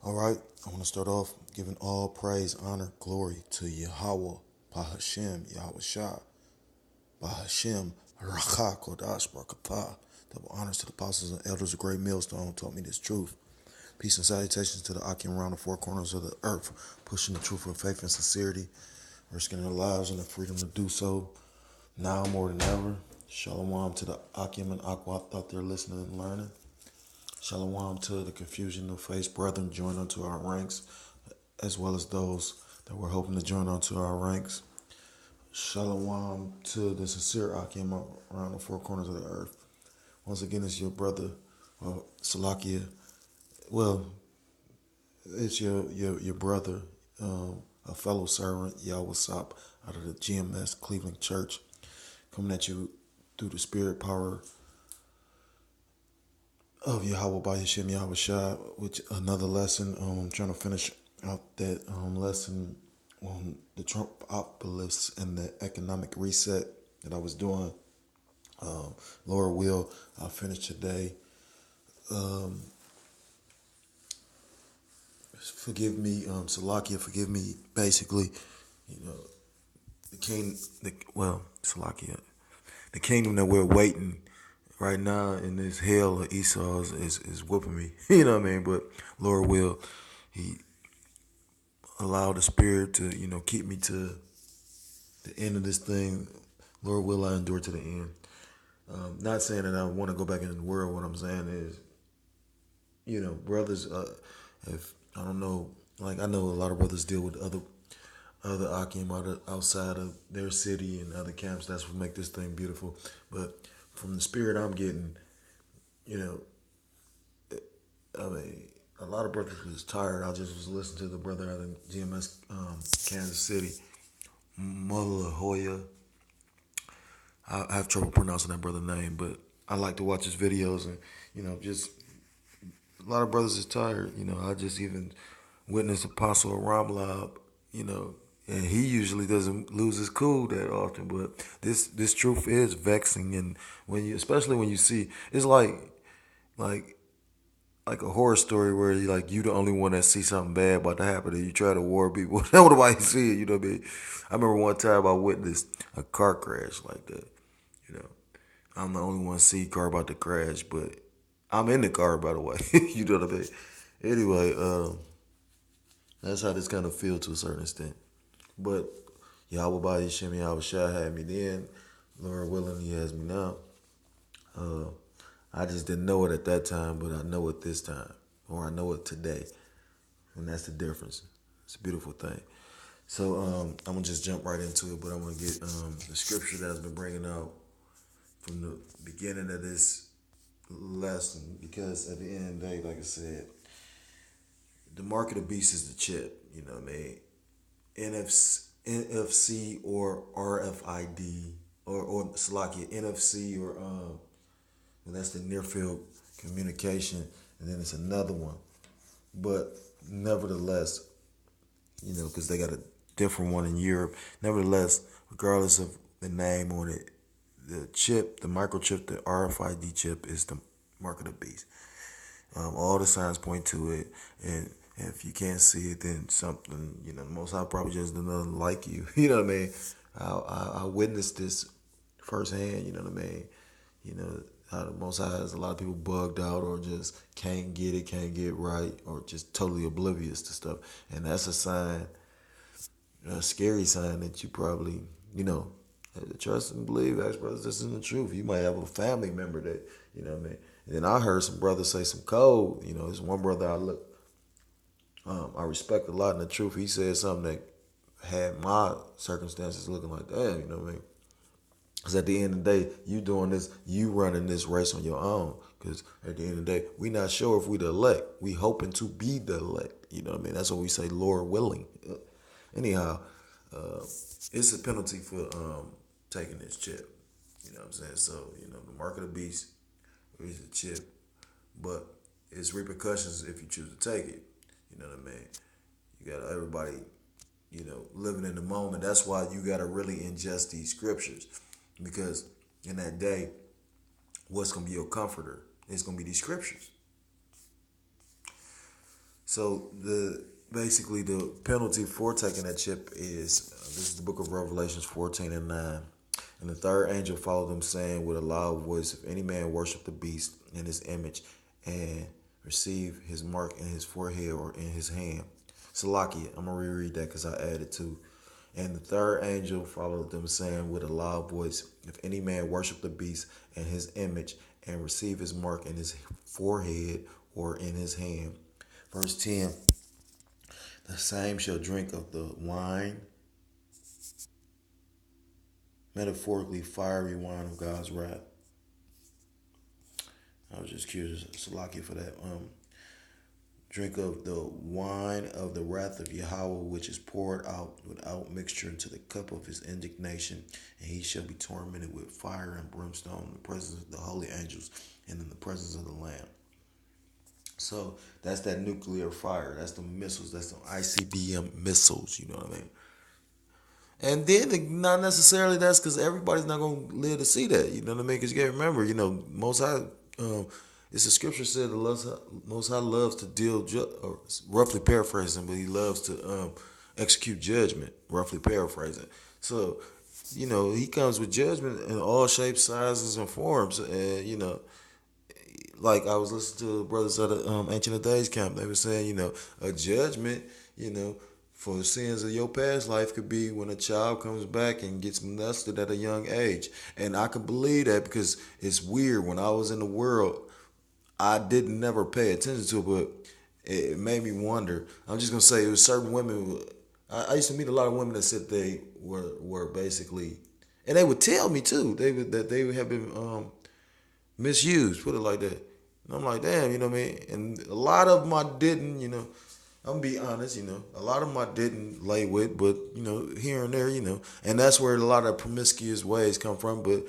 All right, I want to start off giving all praise, honor, glory to Yahweh, Bahashem, Yahweh Shah, Bahashem, Rachah, Kodash, Barakatah. Double honors to the apostles and elders of Great Millstone who taught me this truth. Peace and salutations to the Akim around the four corners of the earth, pushing the truth with faith and sincerity, risking their lives and the freedom to do so now more than ever. Shalom to the Akim and Akwat out there listening and learning. Shalom to the confusion of face brethren join unto our ranks, as well as those that were hoping to join onto our ranks. Shalom to the sincere Akim around the four corners of the earth. Once again, it's your brother, Salakia. Well, it's your brother, a fellow servant, Yahweh Sop, out of the GMS Cleveland Church, coming at you through the spirit power of Yahweh by Hashem Yahweh Shah, which another lesson. I'm trying to finish out that lesson on the Trumpopolis and the economic reset that I was doing. Lord will, I'll finish today. Forgive me, Salakia, forgive me. Basically, you know, Salakia, the kingdom that we're waiting right now in this hell of Esau is whooping me. You know what I mean? But Lord will, He allow the spirit to, keep me to the end of this thing. Lord will, I endure to the end. Not saying that I want to go back into the world. What I'm saying is, brothers, if I don't know, like I know a lot of brothers deal with other Akim outside of their city and other camps. That's what make this thing beautiful. But from the spirit I'm getting, you know, I mean, a lot of brothers was tired. I just was listening to the brother out of GMS, Kansas City, Mother Hoya. I have trouble pronouncing that brother's name, but I like to watch his videos and, just a lot of brothers is tired. I just even witnessed Apostle Ramlab, and he usually doesn't lose his cool that often. But this truth is vexing, and especially when you see, it's like like a horror story where you the only one that see something bad about to happen and you try to warn people. Nobody see it, you know what I mean? I remember one time I witnessed a car crash like that. You know, I'm the only one see car about to crash, but I'm in the car by the way. You know what I mean? Anyway, that's how this kind of feels to a certain extent. But Yahweh Body Shemi Yahweh Shah had me then. Lord willing, he has me now. Uh, I just didn't know it at that time, but I know it this time, or I know it today, and that's the difference. It's a beautiful thing. So I'm gonna just jump right into it, but I'm gonna get the scripture that has been bringing out from the beginning of this lesson, because at the end of the day, like I said, the mark of the beast is the chip. You know what I mean? NFC or RFID or Salakia NFC or and that's the near field communication, and then it's another one. But nevertheless, because they got a different one in Europe. Nevertheless, regardless of the name on it, the chip, the microchip, the RFID chip is the mark of the beast. All the signs point to it, and if you can't see it, then something, the Most High probably just doesn't like you. You know what I mean? I witnessed this firsthand. You know what I mean? How the Most High has a lot of people bugged out or just can't get it, can't get right, or just totally oblivious to stuff, and that's a sign, a scary sign that you probably, trust and believe. Ask brothers, this isn't the truth. You might have a family member that, you know what I mean. And then I heard some brothers say some code. There's one brother I respect a lot in the truth. He said something that had my circumstances looking like, damn, you know what I mean? Because at the end of the day, you doing this, you running this race on your own. Because at the end of the day, we not sure if we the elect. We hoping to be the elect. You know what I mean? That's what we say, Lord willing. Anyhow, it's a penalty for taking this chip. You know what I'm saying? So, the mark of the beast is a chip. But it's repercussions if you choose to take it. You know what I mean? You got everybody, living in the moment. That's why you got to really ingest these scriptures. Because in that day, what's going to be your comforter? It's going to be these scriptures. So basically the penalty for taking that chip is this is the book of Revelations 14:9. And the third angel followed them, saying with a loud voice, if any man worship the beast in his image and receive his mark in his forehead or in his hand. Salakia, I'm going to reread that because I added to. And the third angel followed them, saying with a loud voice, if any man worship the beast and his image and receive his mark in his forehead or in his hand. Verse 10, the same shall drink of the wine, metaphorically fiery wine of God's wrath. I was just curious, Salakia, for that. Drink of the wine of the wrath of Yahweh, which is poured out without mixture into the cup of his indignation, and he shall be tormented with fire and brimstone in the presence of the holy angels and in the presence of the Lamb. So that's that nuclear fire. That's the missiles. That's the ICBM missiles. You know what I mean? And then not necessarily that's because everybody's not going to live to see that. You know what I mean? Because you got to remember, Most High, it's a scripture said the Most High loves to deal, or roughly paraphrasing, but he loves to execute judgment, roughly paraphrasing. So, he comes with judgment in all shapes, sizes, and forms. And, like I was listening to the brothers at the Ancient of Days camp, they were saying, a judgment, for the sins of your past life could be when a child comes back and gets molested at a young age. And I can believe that because it's weird. When I was in the world, I didn't never pay attention to it, but it made me wonder. I'm just going to say it was certain women. I used to meet a lot of women that said they were basically, and they would tell me too, that they have been misused, put it like that. And I'm like, damn, you know what I mean? And a lot of them I didn't, I'm gonna be honest, a lot of them I didn't lay with, but, here and there, and that's where a lot of promiscuous ways come from. But,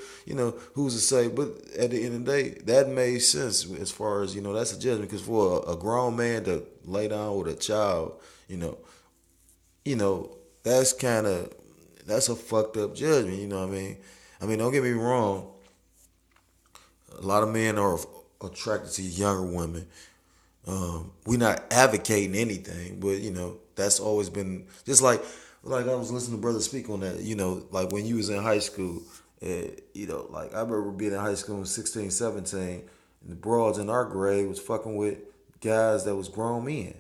who's to say? But at the end of the day, that made sense as far as, that's a judgment. Because for a grown man to lay down with a child, that's a fucked up judgment, you know what I mean? I mean, don't get me wrong. A lot of men are attracted to younger women. We're not advocating anything, but that's always been just like I was listening to brothers speak on that. Like when you was in high school, like I remember being in high school in 16, 17, and the broads in our grade was fucking with guys that was grown men.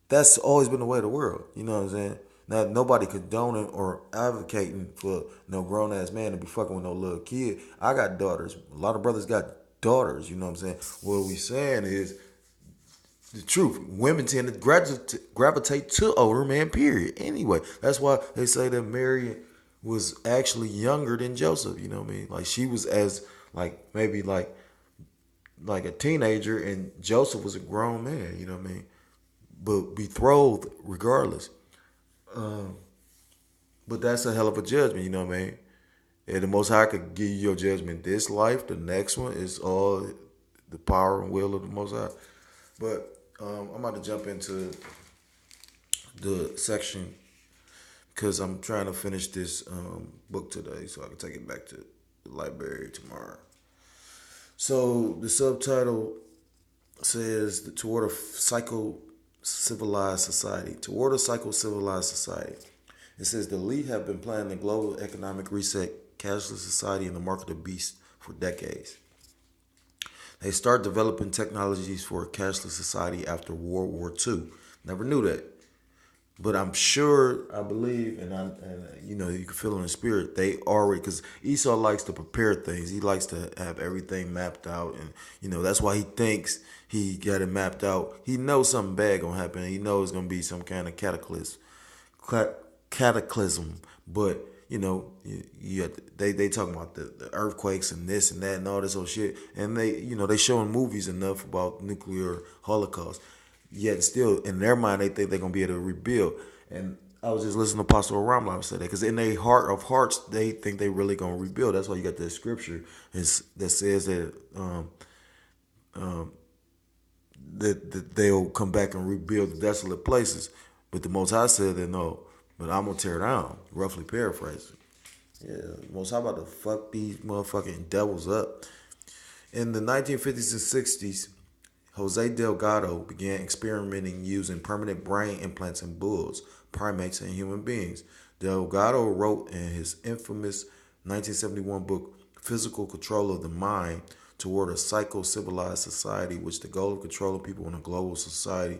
That's always been the way of the world. You know what I'm saying? Now nobody condoning or advocating for no grown ass man to be fucking with no little kid. I got daughters. A lot of brothers got daughters. You know what I'm saying? What we saying is the truth. Women tend to gravitate to older men, period. Anyway, that's why they say that Mary was actually younger than Joseph. You know what I mean? Like she was maybe like a teenager, and Joseph was a grown man. You know what I mean? But betrothed regardless. But that's a hell of a judgment. You know what I mean? And the Most High could give you your judgment this life. The next one is all the power and will of the Most High. But I'm about to jump into the section because I'm trying to finish this book today so I can take it back to the library tomorrow. So the subtitle says toward a psycho-civilized society. Toward a psycho-civilized society. It says the elite have been planning the global economic reset, cashless society, and the mark of the beast for decades. They start developing technologies for a cashless society after World War II. Never knew that. But I'm sure, I believe, and you can feel in the spirit, they already, because Esau likes to prepare things. He likes to have everything mapped out. And, that's why he thinks he got it mapped out. He knows something bad going to happen. He knows it's going to be some kind of cataclysm. But, they talking about the earthquakes and this and that and all this old shit. And they showing movies enough about nuclear holocaust. Yet still, in their mind, they think they're going to be able to rebuild. And I was just listening to Apostle Ramlan say that. Because in their heart of hearts, they think they really going to rebuild. That's why you got that scripture that says that that they'll come back and rebuild the desolate places. But the Most High said that no, but I'm going to tear it down. Roughly paraphrasing. Yeah, Most High about to fuck these motherfucking devils up. In the 1950s and 60s, Jose Delgado began experimenting using permanent brain implants in bulls, primates, and human beings. Delgado wrote in his infamous 1971 book, Physical Control of the Mind Toward a Psycho-Civilized Society, which the goal of controlling people in a global society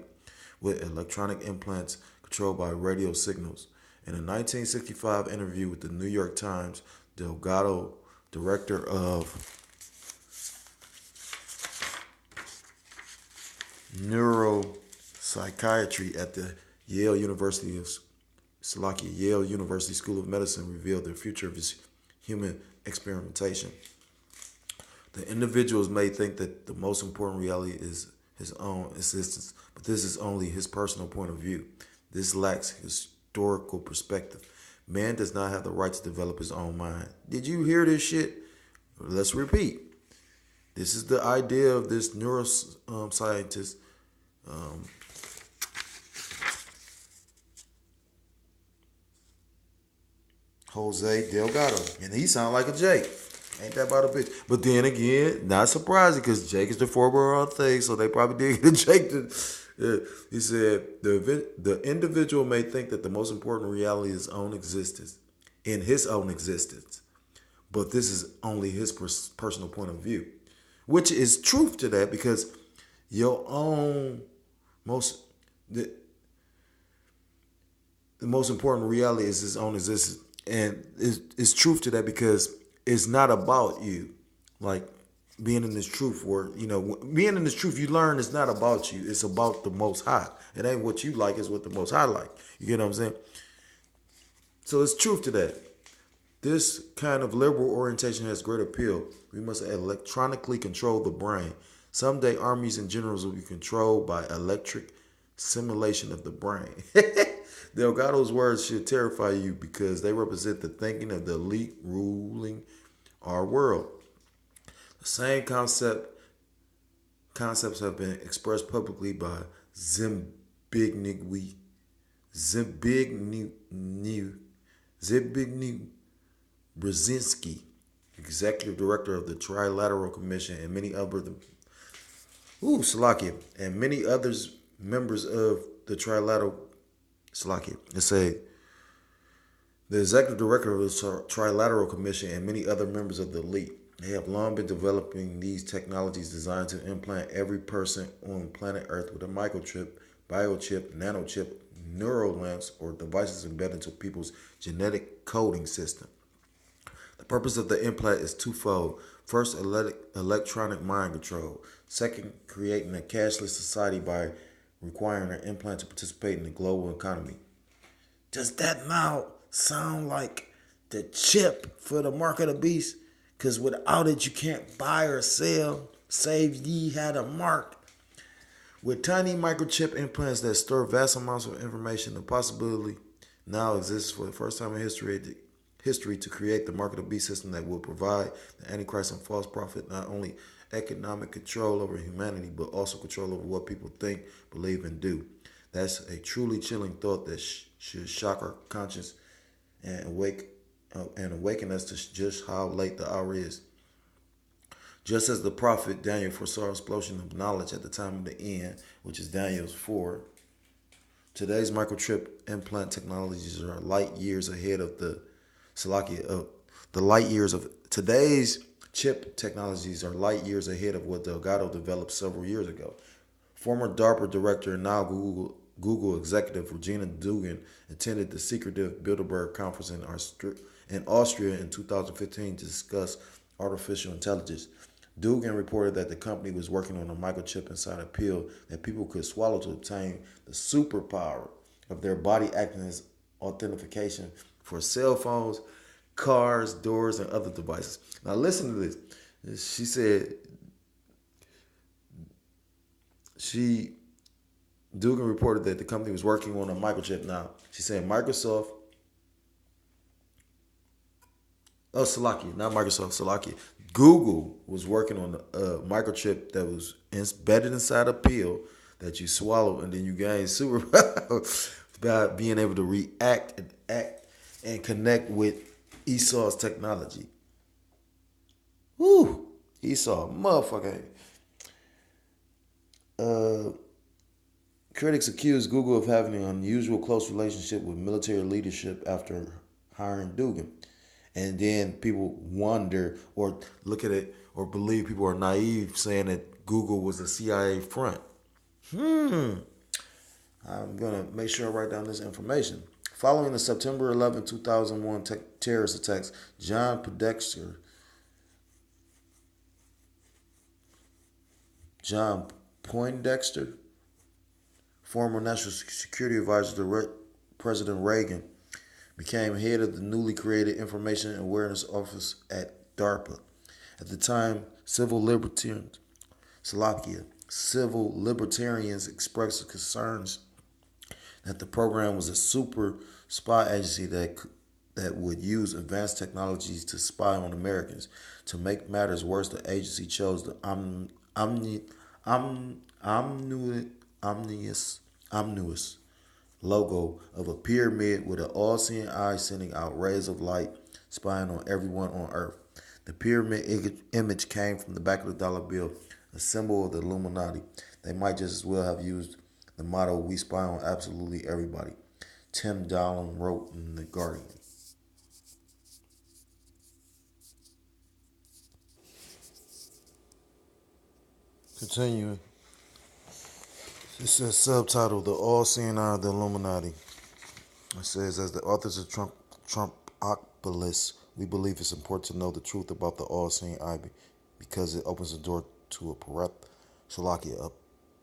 with electronic implants controlled by radio signals. In a 1965 interview with the New York Times, Delgado, director of neuropsychiatry at the Yale University School of Medicine, revealed the future of his human experimentation. The individuals may think that the most important reality is his own existence, but this is only his personal point of view. This lacks historical perspective. Man does not have the right to develop his own mind. Did you hear this shit? Let's repeat. This is the idea of this neuroscientist, Jose Delgado. And he sound like a Jake. Ain't that about a bitch? But then again, not surprising because Jake is the former on thing, so they probably did get Jake to. He said the individual may think that the most important reality is own existence, in his own existence, but this is only his personal point of view, which is truth to that because your own most the most important reality is his own existence, and it's truth to that because it's not about you, like being in this truth where being in this truth you learn it's not about you, it's about the Most High. It ain't what you like, it's what the Most High like. You get what I'm saying? So it's truth to that. This kind of liberal orientation has great appeal. We must electronically control the brain. Someday armies and generals will be controlled by electric simulation of the brain. Delgado's words should terrify you because they represent the thinking of the elite ruling our world. The same concepts have been expressed publicly by Zbigniew Brzezinski, executive director of the Trilateral Commission, and many others members of the Trilateral. Let's say the executive director of the Trilateral Commission and many other members of the elite. They have long been developing these technologies designed to implant every person on planet Earth with a microchip, biochip, nanochip, neural lamps, or devices embedded into people's genetic coding system. The purpose of the implant is twofold. First, electronic mind control. Second, creating a cashless society by requiring an implant to participate in the global economy. Does that now sound like the chip for the mark of the beast? Because without it, you can't buy or sell, save ye had a mark. With tiny microchip implants that store vast amounts of information, the possibility now exists for the first time in history to create the mark of the beast system that will provide the Antichrist and false prophet not only economic control over humanity, but also control over what people think, believe, and do. That's a truly chilling thought that should shock our conscience and awaken us to just how late the hour is. Just as the prophet Daniel foresaw an explosion of knowledge at the time of the end, which is Daniel's 4, today's microchip implant technologies are light years ahead of today's chip technologies are light years ahead of what Delgado developed several years ago. Former DARPA director and now Google executive Regina Dugan attended the secretive Bilderberg conference in Austria in 2015 to discuss artificial intelligence. Dugan reported that the company was working on a microchip inside a pill that people could swallow to obtain the superpower of their body acting as authentication for cell phones, cars, doors, and other devices. Now listen to this. She said Dugan reported that the company was working on a microchip now. She said Google was working on a microchip that was embedded inside a pill that you swallow and then you gain superpower by being able to react and act and connect with Esau's technology. Woo! Esau, motherfucker. Uh, Critics accused Google of having an unusual close relationship with military leadership after hiring Dugan. And then people wonder or look at it or believe people are naive saying that Google was a CIA front. I'm going to make sure I write down this information. Following the September 11, 2001 terrorist attacks, John Poindexter, former National Security Advisor to President Reagan, became head of the newly created Information Awareness Office at DARPA. At the time, civil libertarians expressed concerns that the program was a super spy agency that would use advanced technologies to spy on Americans. To make matters worse, the agency chose the omnious, omnious logo of a pyramid with an all-seeing eye sending out rays of light, spying on everyone on Earth. The pyramid image came from the back of the dollar bill, a symbol of the Illuminati. They might just as well have used the motto, "We spy on absolutely everybody." Tim Dallin wrote in The Guardian. Continuing. It says subtitle, "The All-Seeing Eye of the Illuminati." It says, as the authors of Trumpopolis, we believe it's important to know the truth about the all-seeing eye because it opens the door to a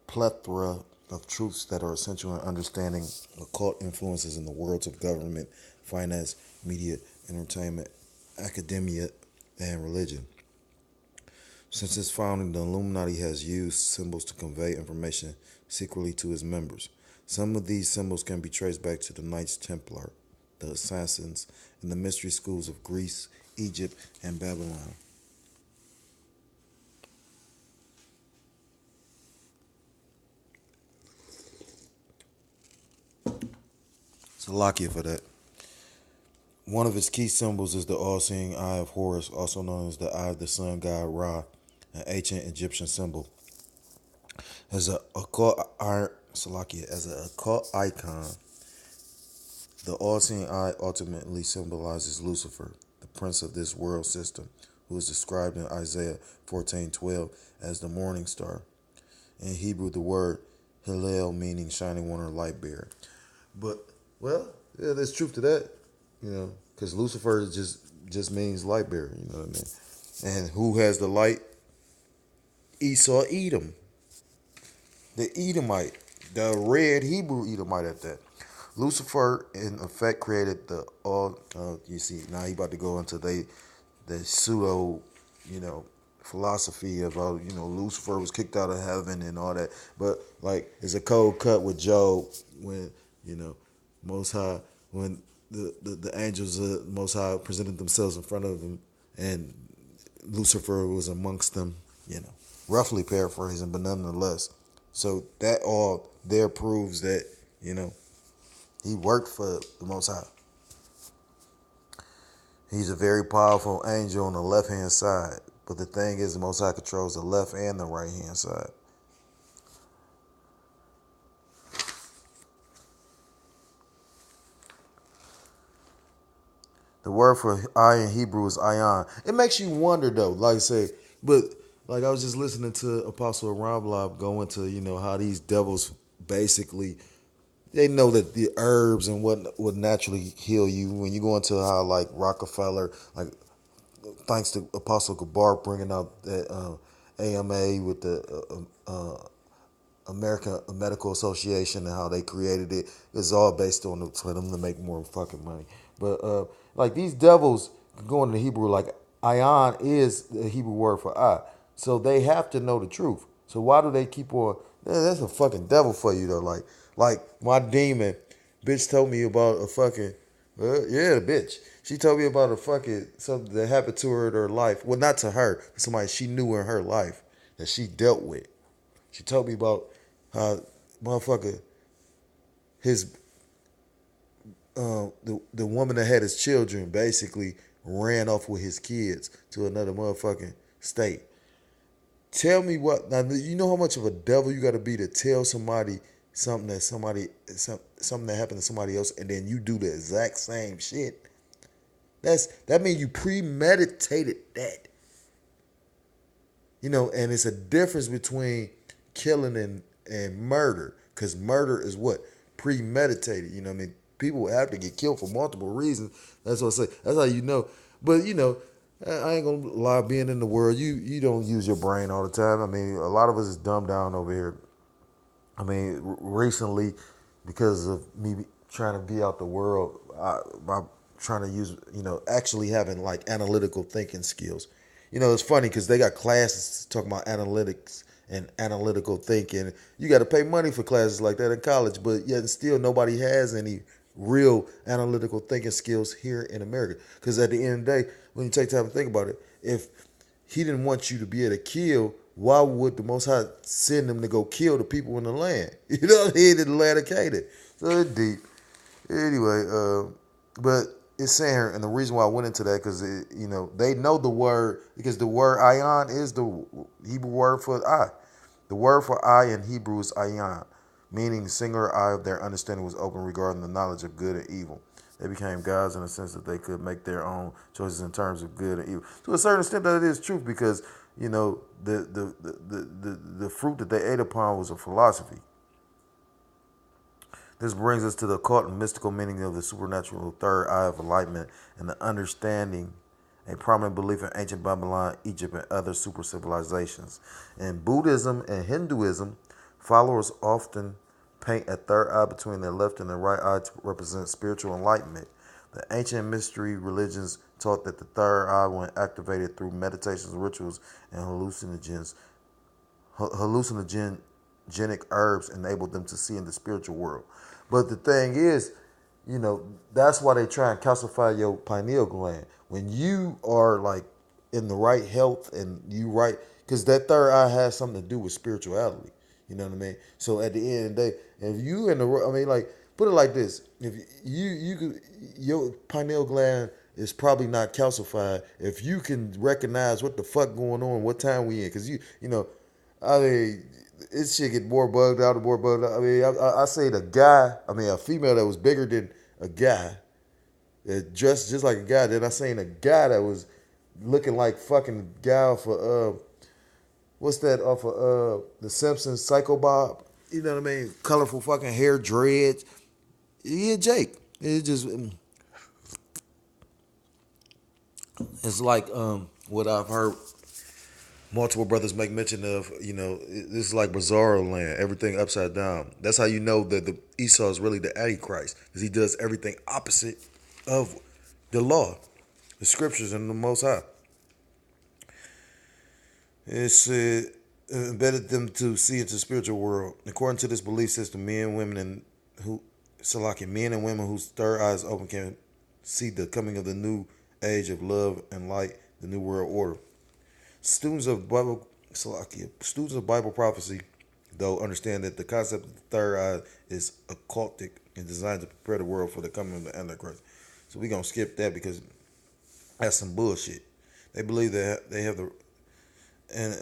plethora of truths that are essential in understanding occult influences in the worlds of government, finance, media, entertainment, academia, and religion. Since its founding, the Illuminati has used symbols to convey information secretly to its members. Some of these symbols can be traced back to the Knights Templar, the Assassins, and the mystery schools of Greece, Egypt, and Babylon. Salakia for that. One of its key symbols is the all-seeing eye of Horus, also known as the eye of the sun god Ra, an ancient Egyptian symbol. As an occult icon, the all-seeing eye ultimately symbolizes Lucifer, the prince of this world system, who is described in Isaiah 14:12 as the morning star. In Hebrew, the word Hillel meaning shining one or light bearer. But well, yeah, there's truth to that, because Lucifer just means light bearer. You know what I mean? And who has the light? Esau Edom, the Edomite, the red Hebrew Edomite at that. Lucifer, in effect, created the all. You see, now he about to go into the pseudo, you know, philosophy about Lucifer was kicked out of heaven and all that. But like, it's a cold cut with Job when Most High when the angels of Most High presented themselves in front of him and Lucifer was amongst them. Roughly paraphrasing, but nonetheless. So that all there proves that he worked for the Most High. He's a very powerful angel on the left hand side. But the thing is, the Most High controls the left and the right hand side. The word for eye in Hebrew is ayan. It makes you wonder though, like I say, but like I was just listening to Apostle Ramblab go into, how these devils basically they know that the herbs and what would naturally heal you when you go into how like Rockefeller, like thanks to Apostle Gabar bringing out that AMA with the American Medical Association and how they created it. It's all based on for them to make more fucking money. But like these devils going to Hebrew, like ayan is the Hebrew word for eye. So they have to know the truth. So why do they keep on? That's a fucking devil for you though. Like my demon, bitch told me about a fucking, yeah, bitch. She told me about a fucking something that happened to her in her life. Well, not to her, but somebody she knew in her life that she dealt with. She told me about how motherfucker his the woman that had his children basically ran off with his kids to another motherfucking state Tell me what now. You know how much of a devil you got to be to tell somebody something that happened to somebody else, and then you do the exact same shit. That means you premeditated that. And it's a difference between killing and murder, because murder is what premeditated. You know what I mean? People have to get killed for multiple reasons. That's what I say. That's how you know. But I ain't gonna lie. Being in the world, you don't use your brain all the time. I mean, a lot of us is dumbed down over here. I mean, recently, because of me trying to be out the world, I'm trying to use, actually having like analytical thinking skills. It's funny because they got classes talking about analytics and analytical thinking. You got to pay money for classes like that in college, but yet still nobody has any real analytical thinking skills here in America. Because at the end of the day, when you take time to think about it, if he didn't want you to be able to kill, why would the Most High send them to go kill the people in the land? He didn't land of Canaan. So it's deep. Anyway, but it's saying here, and the reason why I went into that, because, they know the word, because the word ayan is the Hebrew word for eye. The word for eye in Hebrew is ayan, meaning the singular eye of their understanding was open regarding the knowledge of good and evil. They became gods in the sense that they could make their own choices in terms of good and evil. To a certain extent, that it is truth, because the fruit that they ate upon was a philosophy. This brings us to the occult and mystical meaning of the supernatural third eye of enlightenment and the understanding, a prominent belief in ancient Babylon, Egypt, and other super civilizations. In Buddhism and Hinduism, followers often paint a third eye between their left and their right eye to represent spiritual enlightenment. The ancient mystery religions taught that the third eye, when activated through meditations, rituals, and hallucinogenic herbs, enabled them to see in the spiritual world. But the thing is, that's why they try and calcify your pineal gland. When you are like in the right health and you right, because that third eye has something to do with spirituality. You know what I mean? So at the end of the day, if you in the, I mean, like, put it like this: if your pineal gland is probably not calcified if you can recognize what the fuck going on, what time we in, because I mean, it shit get more bugged out and more bugged out. I mean, I say a female that was bigger than a guy, that dressed just like a guy. Then I seen a guy that was looking like fucking guy off of what's that off of The Simpsons, Psycho Bob. You know what I mean? Colorful fucking hair, dreads. Yeah, Jake. It's like what I've heard multiple brothers make mention of. This is like Bizarro land, everything upside down. That's how you know that the Esau is really the Antichrist, because he does everything opposite of the law, the scriptures, and the Most High. It's embedded them to see into the spiritual world. According to this belief system, men and women whose third eyes open can see the coming of the new age of love and light, the new world order. Students of Bible prophecy, though, understand that the concept of the third eye is occultic and designed to prepare the world for the coming of the Antichrist. So we're going to skip that because that's some bullshit. They believe that they have an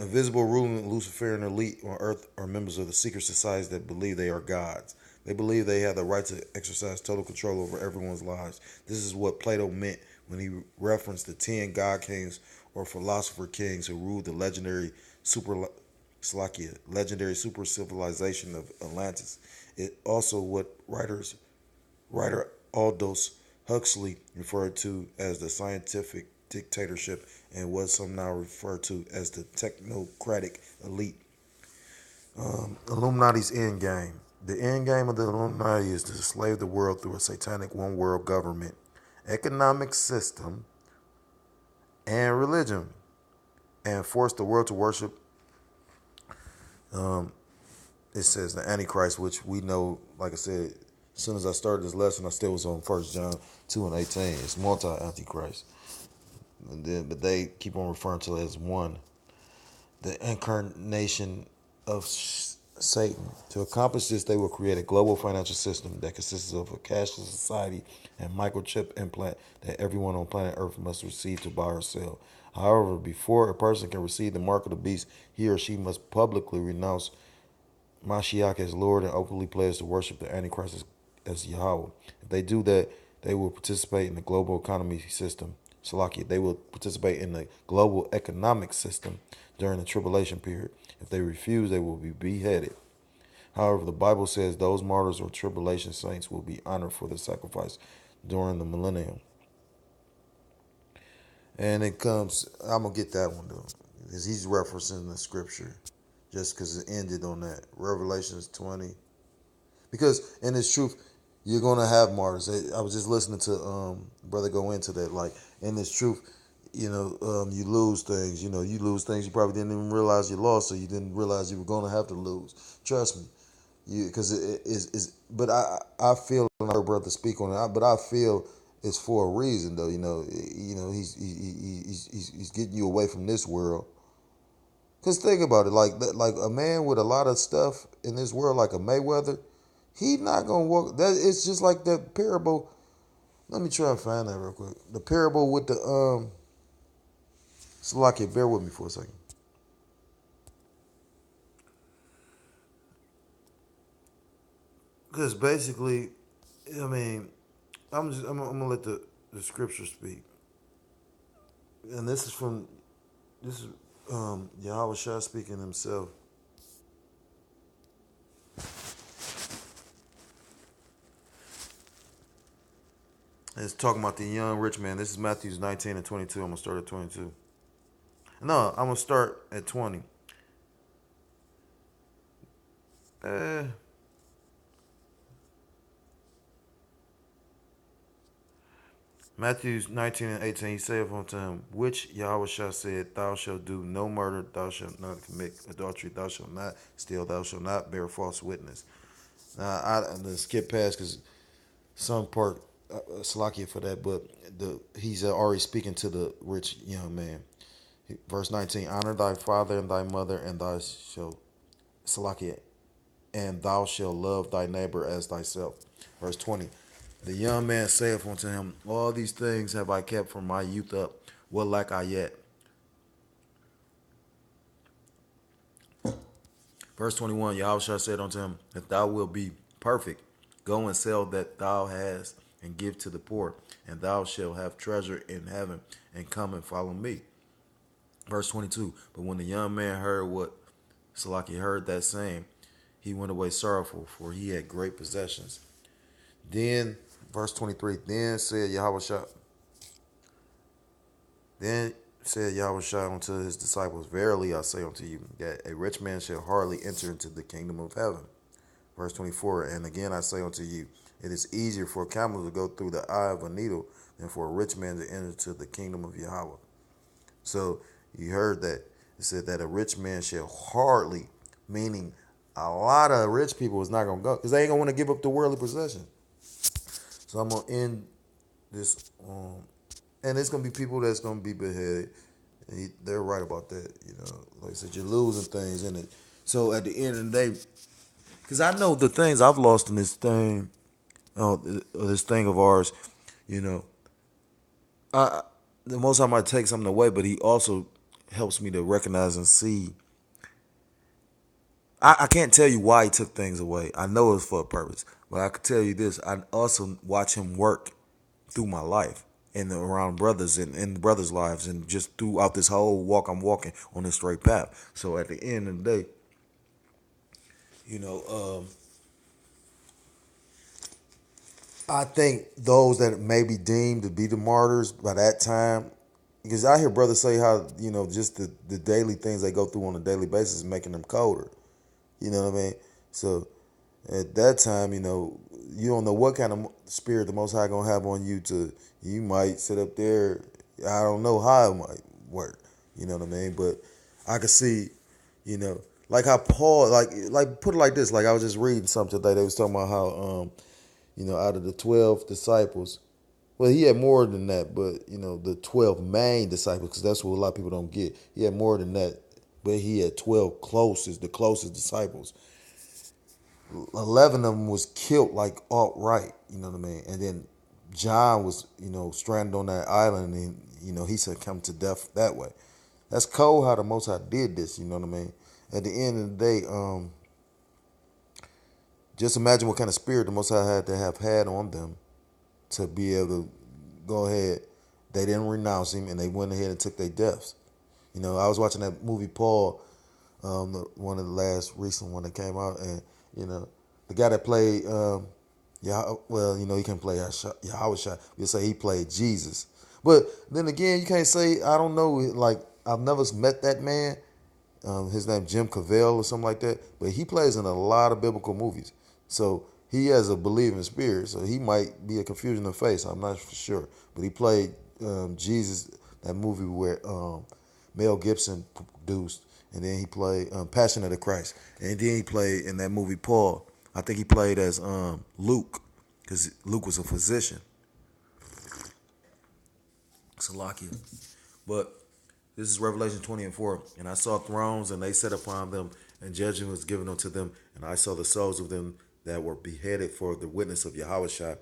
invisible ruling Luciferian elite on earth are members of the secret societies that believe they are gods. They believe they have the right to exercise total control over everyone's lives. This is what Plato meant when he referenced the 10 god kings or philosopher kings who ruled the legendary super civilization of Atlantis. It also what writer Aldous Huxley referred to as the scientific dictatorship and what some now refer to as the technocratic elite. Illuminati's end game. The end game of the Illuminati is to enslave the world through a satanic one world government, economic system, and religion, and force the world to worship. It says the Antichrist, which we know, like I said, as soon as I started this lesson, I still was on 1 John 2 and 18. It's multi-Antichrist. But they keep on referring to it as one. The incarnation of Satan. To accomplish this, they will create a global financial system that consists of a cashless society and microchip implant that everyone on planet Earth must receive to buy or sell. However, before a person can receive the mark of the beast, he or she must publicly renounce Mashiach as Lord and openly pledge to worship the Antichrist as Yahweh. If they do that, they will participate in the global economy system. Salakia, they will participate in the global economic system during the tribulation period. If they refuse, they will be beheaded. However, the Bible says those martyrs or tribulation saints will be honored for the sacrifice during the millennium. And it comes, I'm going to get that one though, because he's referencing the scripture just because it ended on that. Revelations 20. Because in its truth, you're going to have martyrs. I was just listening to brother go into that. Like, in this truth, you lose things. You lose things you probably didn't even realize you lost, or you didn't realize you were going to have to lose. Trust me. Because it is, but I feel, and I heard brother speak on it, but I feel it's for a reason though. He's getting you away from this world. Cause think about it, like a man with a lot of stuff in this world, like a Mayweather, he not gonna walk. That it's just like that parable. Let me try and find that real quick. The parable with the Salakia, bear with me for a second. Because basically, I mean, I'm gonna let the scripture speak, and this is Yahweh Shah speaking himself. And it's talking about the young rich man. This is Matthew 19 and 22. I'm gonna start at 22. No, I'm gonna start at 20. Uh, Matthew 19 and 18, he saith unto him, which Yahweh Shah said, thou shalt do no murder, thou shalt not commit adultery, thou shalt not steal, thou shalt not bear false witness. Now, I'm going to skip past because some part, Salakia for that, but he's already speaking to the rich young man. Verse 19, honor thy father and thy mother, and thou shalt, Salakia, and thou shalt love thy neighbor as thyself. Verse 20, the young man saith unto him, all these things have I kept from my youth up. What lack I yet? Verse 21, Yahushua said unto him, if thou wilt be perfect, go and sell that thou hast, and give to the poor, and thou shalt have treasure in heaven, and come and follow me. Verse 22, but when the young man heard what Salaki heard that saying, he went away sorrowful, for he had great possessions. Then, verse 23, then said Yahushua unto his disciples, verily I say unto you, that a rich man shall hardly enter into the kingdom of heaven. Verse 24, and again I say unto you, it is easier for a camel to go through the eye of a needle than for a rich man to enter into the kingdom of Yahweh. So you heard that. It said that a rich man shall hardly, meaning a lot of rich people is not going to go because they ain't going to want to give up the worldly possession. So I'm going to end this, and it's going to be people that's going to be beheaded. And they're right about that. Like I said, you're losing things in it. So at the end of the day, because I know the things I've lost in this thing, this thing of ours, I the most I might take something away, but he also helps me to recognize and see. I can't tell you why he took things away. I know it was for a purpose, but I could tell you this: I also watch him work through my life and around brothers and brothers' lives, and just throughout this whole walk I'm walking on this straight path. So at the end of the day, I think those that may be deemed to be the martyrs by that time, because I hear brothers say how, just the daily things they go through on a daily basis is making them colder. You know what I mean? So at that time, you don't know what kind of spirit the Most High gonna have on you you might sit up there. I don't know how it might work. You know what I mean? But I could see, like how Paul, like put it like this. Like I was just reading something today. They was talking about how, out of the 12 disciples, well, he had more than that, but, the 12 main disciples, because that's what a lot of people don't get. He had more than that, but he had the closest disciples. 11 of them was killed like outright. You know what I mean? And then John was, stranded on that island, and he succumbed to death that way. That's cold how the Most High did this. You know what I mean? At the end of the day, just imagine what kind of spirit the Most High had to have had on them to be able to go ahead. They didn't renounce him, and they went ahead and took their deaths. I was watching that movie Paul, one of the last recent one that came out, and the guy that played, he can play Yahweh Shai. We'll say he played Jesus, but then again, you can't say I don't know. Like I've never met that man. His name Jim Cavell or something like that, but he plays in a lot of biblical movies. So he has a believing spirit. So he might be a confusion of face. I'm not for sure, but he played Jesus, that movie where Mel Gibson produced, and then he played Passion of the Christ, and then he played in that movie Paul. I think he played as Luke, because Luke was a physician. Salakia. But this is Revelation 20:4. And I saw thrones, and they sat upon them, and judgment was given unto them. And I saw the souls of them that were beheaded for the witness of Yahweh Shai,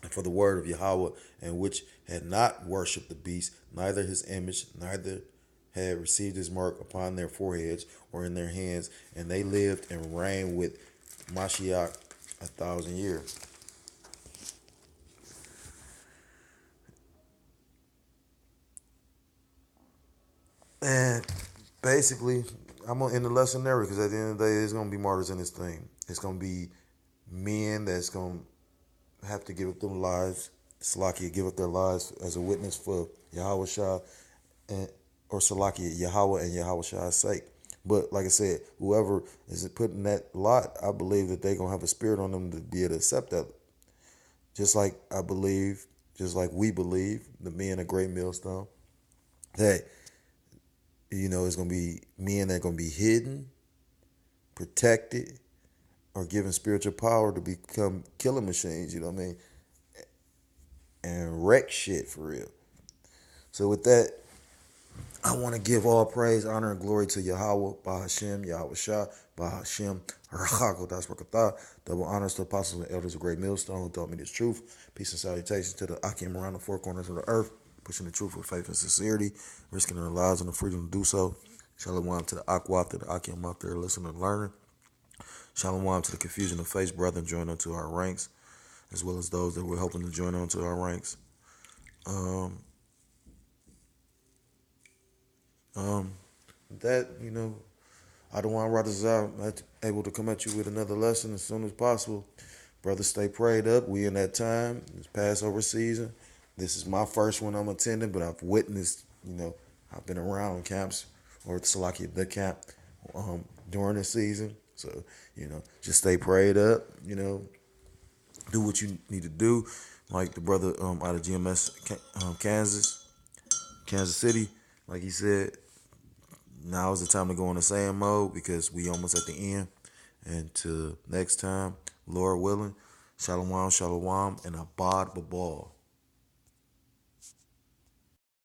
and for the word of Yahweh, and which had not worshipped the beast, neither his image, neither had received his mark upon their foreheads or in their hands. And they lived and reigned with Mashiach 1,000 years. And basically, I'm going to end the lesson there, because at the end of the day, there's going to be martyrs in this thing. It's going to be men that's going to have to give up their lives. Salakia, give up their lives as a witness for Yahweh Shai, or Salakia, Yahweh and Yahweh Shai's sake. But like I said, whoever is put in that lot, I believe that they're going to have a spirit on them to be able to accept that. Just like I believe, just like we believe, the men of Great Millstone, that it's going to be men that are going to be hidden, protected, or given spiritual power to become killing machines, you know what I mean? And wreck shit for real. So with that, I want to give all praise, honor, and glory to Yahweh, Bahashem, Yahweh Shah, Bahashem, Rachakodas Rakatah. Double honors to apostles and elders of Great Millstone who taught me this truth. Peace and salutations to the Akim around the four corners of the earth, pushing the truth with faith and sincerity, risking their lives and the freedom to do so. Shalom to the Akwat, to the Akim out there listening and learning. Shalom to the confusion of faith, brethren, join unto our ranks, as well as those that we're hoping to join onto our ranks. I don't want Radazar able to come at you with another lesson as soon as possible. Brothers, stay prayed up. We in that time. It's Passover season. This is my first one I'm attending, but I've witnessed, I've been around camps, or Salakia, the camp, during the season. So, just stay prayed up, do what you need to do. Like the brother out of GMS, Kansas City, like he said, now is the time to go into sailing mode, because we almost at the end. And till next time, Lord willing, shalom, shalom, and abad babal.